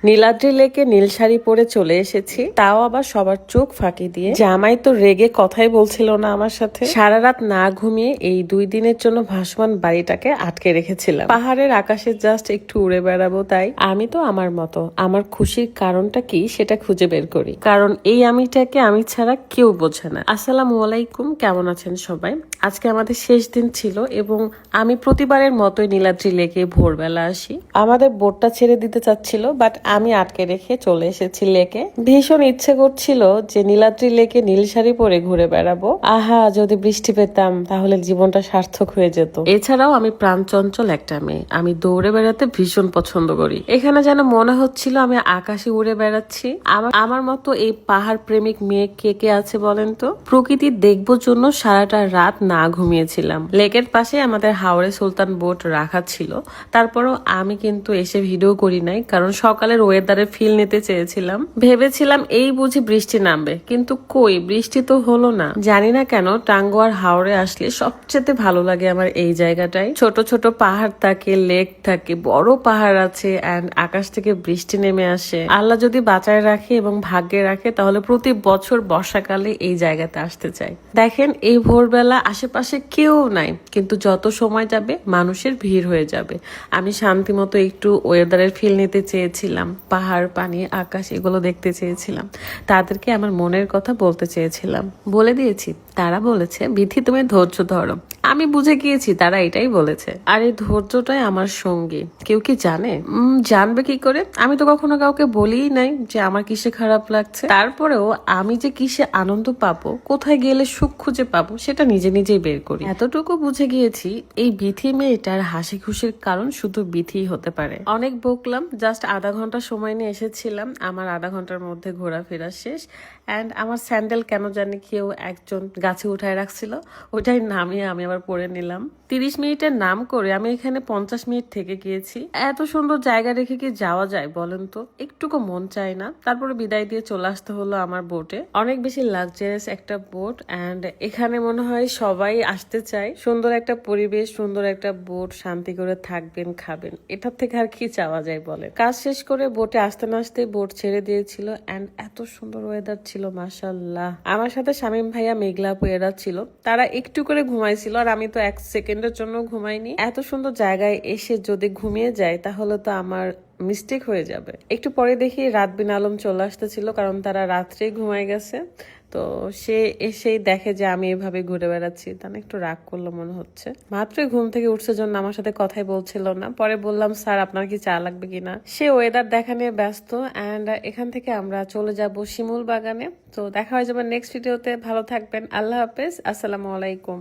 নীলাদ্রি লেকে নীল শাড়ি পরে চলে এসেছি, তাও আবার সবার চোখ ফাঁকি দিয়ে। জামাই তো রেগে কথাই বলছিল না আমার সাথে। সারা রাত না ঘুমিয়ে এই 2 দিনের জন্য ভাসমান বাড়িটাকে আটকে রেখেছিলাম। পাহাড়ের আকাশে জাস্ট একটু উড়ে বেড়াবো তাই। আমি তো আমার মতো আমার খুশির কারণটা কি সেটা খুঁজে বের করি, কারণ এই আমিটাকে আমি ছাড়া কেউ বোঝে না। আসসালামু আলাইকুম, কেমন আছেন সবাই? আজকে আমাদের শেষ দিন ছিল এবং আমি প্রতিবারের মতোই নীলাদ্রি লেকে ভোরবেলা আসি। আমাদের বোটটা ছেড়ে দিতে চাচ্ছিল, বাট আমি আটকে রেখে চলে এসেছি লেকে। ভীষণ ইচ্ছে করছিল যে নীলাদ্রি লেকে নীল শাড়ি পরে ঘুরে বেড়াবো। আহা, যদি বৃষ্টি পেতাম তাহলে জীবনটা সার্থক হয়ে যেত। এছাড়াও আমি প্রাণচঞ্চল একটা মেয়ে, আমি দৌড়ে বেড়াতে ভীষণ পছন্দ করি। এখানে যেন মনে হচ্ছিল আমি আকাশে উড়ে বেড়াচ্ছি। আমার মতো এই পাহাড় প্রেমিক মেয়ে কে কে আছে বলেন তো? প্রকৃতি দেখবোর জন্য সারাটা রাত না ঘুমিয়েছিলাম। লেকের পাশে আমাদের হাওড়ে সুলতান বোট রাখা ছিল, তারপরও আমি কিন্তু এসে ভিডিও করি নাই, কারণ সকালের ওয়েদারে ফিল নিতে চেয়েছিলাম। ভেবেছিলাম এই বুঝি বৃষ্টি নামবে, কিন্তু কই, বৃষ্টি তো হলো না। জানি না কেন টাঙ্গুয়ার হাওড়ে আসলে সবচেয়ে ভালো লাগে আমার এই জায়গাটাই। ছোট ছোট পাহাড় থাকে, লেক থাকে, বড় পাহাড় আছে, এন্ড আকাশ থেকে বৃষ্টি নেমে আসে। আল্লাহ যদি বাঁচায় রাখে এবং ভাগ্যে রাখে তাহলে প্রতি বছর বর্ষাকালে এই জায়গাতে আসতে চাই। দেখেন, এই ভোরবেলা আশেপাশে কেউ নাই, কিন্তু যত সময় যাবে মানুষের ভিড় হয়ে যাবে। আমি শান্তি মতো একটু ওয়েদারের ফিল নিতে চেয়েছিলাম, পাহাড়, পানি, আকাশ এগুলো দেখতে চেয়েছিলাম, তাদেরকে আমার মনের কথা বলতে চেয়েছিলাম। বলে দিয়েছি, তারা বলেছে বিথি তুমি ধৈর্য ধরো। আমি বুঝে গিয়েছি তারা এটাই বলেছে, আর এই ধৈর্যটাই আমার সঙ্গী। কেউ কি জানে? জানবে কি করে? আমি তো কখনো কাউকে বলিই নাই যে আমার কিসে খারাপ লাগছে। তারপরেও আমি যে কিসে আনন্দ পাবো, কোথায় গেলে সুখ খুঁজে পাবো, সেটা নিজে নিজেই বের করি। এতটুকু বুঝে গিয়েছি এই বিথি মেয়েটার হাসি খুশির কারণ শুধু বিথি হতে পারে। অনেক বকলাম, জাস্ট আধা ঘন্টা সময় নিয়ে এসেছিলাম। আমার আধা ঘন্টার মধ্যে ঘোরাফেরা শেষ। অ্যান্ড আমার স্যান্ডেল কেন জানি কেউ একজন গাছে উঠায় রাখছিল, ওটাই নামিয়ে আমি আবার পরে নিলাম। 30 মিনিটের নাম করে আমি এখানে 50 মিনিট থেকে গিয়েছি। এত সুন্দর জায়গা রেখে কি যাওয়া যায় বলেন তো? একটুকু মন চায় না। তারপরে বিদায় দিয়ে চলে আসতে হলো আমার বোটে। অনেক বেশি লাক্সারিয়াস একটা বোট, অ্যান্ড এখানে মনে হয় সবাই আসতে চায়। সুন্দর একটা পরিবেশ, সুন্দর একটা বোট, শান্তি করে থাকবেন, খাবেন, এটার থেকে আর কি চাওয়া যায় বলে। কাজ শেষ করে বোটে আসতে না আসতে বোট ছেড়ে দিয়েছিল, অ্যান্ড এত সুন্দর ওয়েদার ছিল, মাশাআল্লাহ। আমার সাথে শামীম ভাইয়া, মেঘলা আপু এরা ছিল। তারা একটু করে ঘুমাইছিল, আর আমি তো 1 সেকেন্ডের জন্য ঘুমাইনি। এত সুন্দর জায়গায় এসে যদি ঘুমিয়ে যায় তাহলে তো আমার মিস্টেক হয়ে যাবে। একটু পরে দেখি রাত বিন আলম চলে আসতেছিল, কারণ তারা রাত্রেই ঘুমাই গেছে। তো সে এসেই দেখে যে আমি এভাবে ঘুরে বেড়াচ্ছি, তা না একটু রাগ করলো মনে হচ্ছে। মাত্রই ঘুম থেকে উঠছে জন্য আমার সাথে কথাই বলছিল না। পরে বললাম, স্যার আপনার কি চা লাগবে কিনা? সে ওয়েদার দেখা নিয়ে ব্যস্ত। অ্যান্ড এখান থেকে আমরা চলে যাব শিমুল বাগানে। তো দেখা হয়ে যাবে নেক্সট ভিডিওতে। ভালো থাকবেন, আল্লাহ হাফেজ, আসসালামু আলাইকুম।